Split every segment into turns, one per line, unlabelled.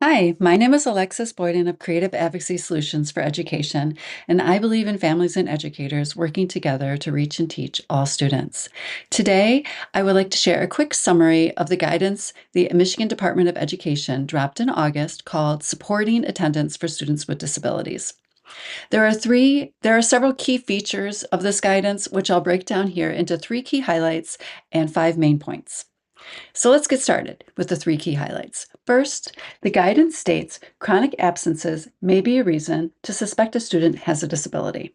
Hi, my name is Alexis Boyden of Creative Advocacy Solutions for Education, and I believe in families and educators working together to reach and teach all students. Today, I would like to share a quick summary of the guidance the Michigan Department of Education dropped in August called Supporting Attendance for Students with Disabilities. There are several key features of this guidance, which I'll break down here into 3 key highlights and 5 main points. So let's get started with the 3 key highlights. First, the guidance states chronic absences may be a reason to suspect a student has a disability.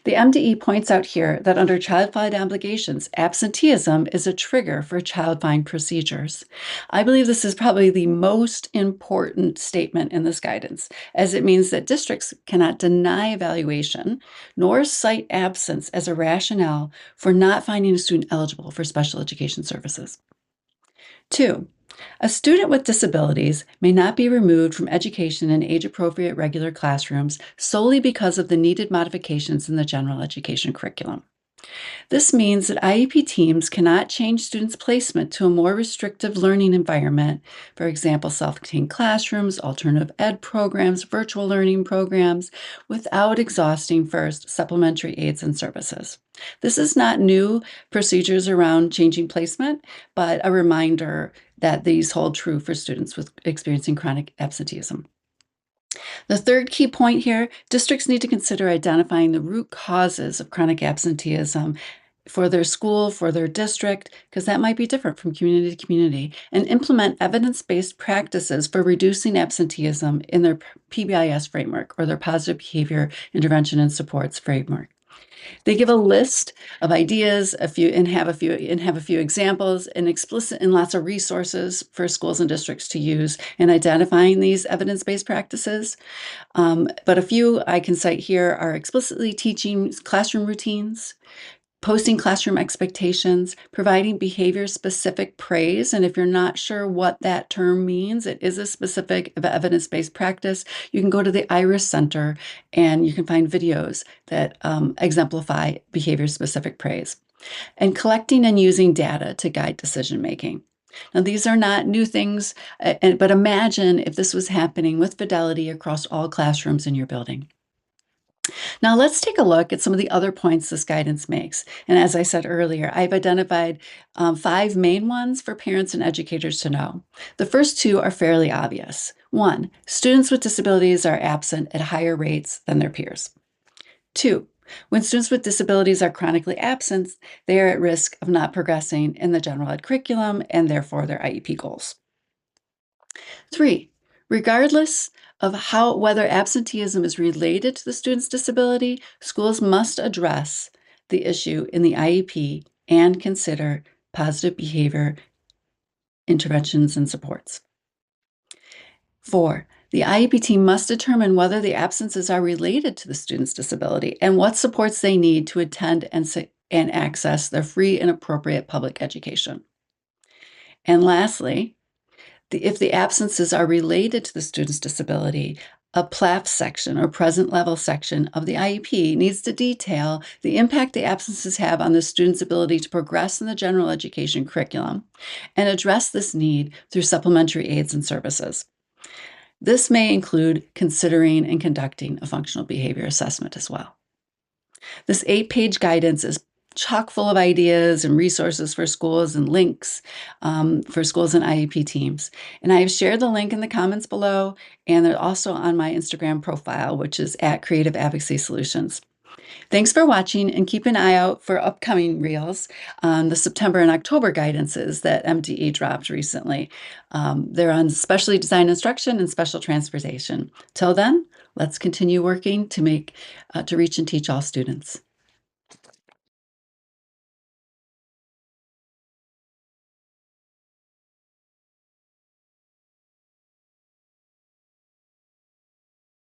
The MDE points out here that under child-find obligations, absenteeism is a trigger for child-find procedures. I believe this is probably the most important statement in this guidance, as it means that districts cannot deny evaluation nor cite absence as a rationale for not finding a student eligible for special education services. 2. A student with disabilities may not be removed from education in age-appropriate regular classrooms solely because of the needed modifications in the general education curriculum. This means that IEP teams cannot change students' placement to a more restrictive learning environment, for example, self-contained classrooms, alternative ed programs, virtual learning programs, without exhausting first supplementary aids and services. This is not new procedures around changing placement, but a reminder that these hold true for students with experiencing chronic absenteeism. The third key point here, districts need to consider identifying the root causes of chronic absenteeism for their school, for their district, because that might be different from community to community, and implement evidence-based practices for reducing absenteeism in their PBIS framework or their positive behavior intervention and supports framework. They give a list of ideas, have a few examples, and explicit and lots of resources for schools and districts to use in identifying these evidence-based practices. But a few I can cite here are explicitly teaching classroom routines, posting classroom expectations, providing behavior-specific praise. And if you're not sure what that term means, it is a specific evidence-based practice. You can go to the Iris Center and you can find videos that exemplify behavior-specific praise. And collecting and using data to guide decision-making. Now, these are not new things, but imagine if this was happening with fidelity across all classrooms in your building. Now let's take a look at some of the other points this guidance makes. And as I said earlier, I've identified 5 main ones for parents and educators to know. The first 2 are fairly obvious. 1, students with disabilities are absent at higher rates than their peers. 2, when students with disabilities are chronically absent, they are at risk of not progressing in the general ed curriculum and therefore their IEP goals. 3, regardless of whether absenteeism is related to the student's disability, schools must address the issue in the IEP and consider positive behavior interventions and supports. 4, the IEP team must determine whether the absences are related to the student's disability and what supports they need to attend and access their free and appropriate public education. And lastly, if the absences are related to the student's disability, a PLAF section or present level section of the IEP needs to detail the impact the absences have on the student's ability to progress in the general education curriculum and address this need through supplementary aids and services. This may include considering and conducting a functional behavior assessment as well. This 8-page guidance is chock full of ideas and resources for schools and links for schools and IEP teams. And I have shared the link in the comments below, and they're also on my Instagram profile, which is at Creative Advocacy Solutions. Thanks for watching, and keep an eye out for upcoming reels on the September and October guidances that MDE dropped recently. They're on specially designed instruction and special transportation. Till then, let's continue working to reach and teach all students.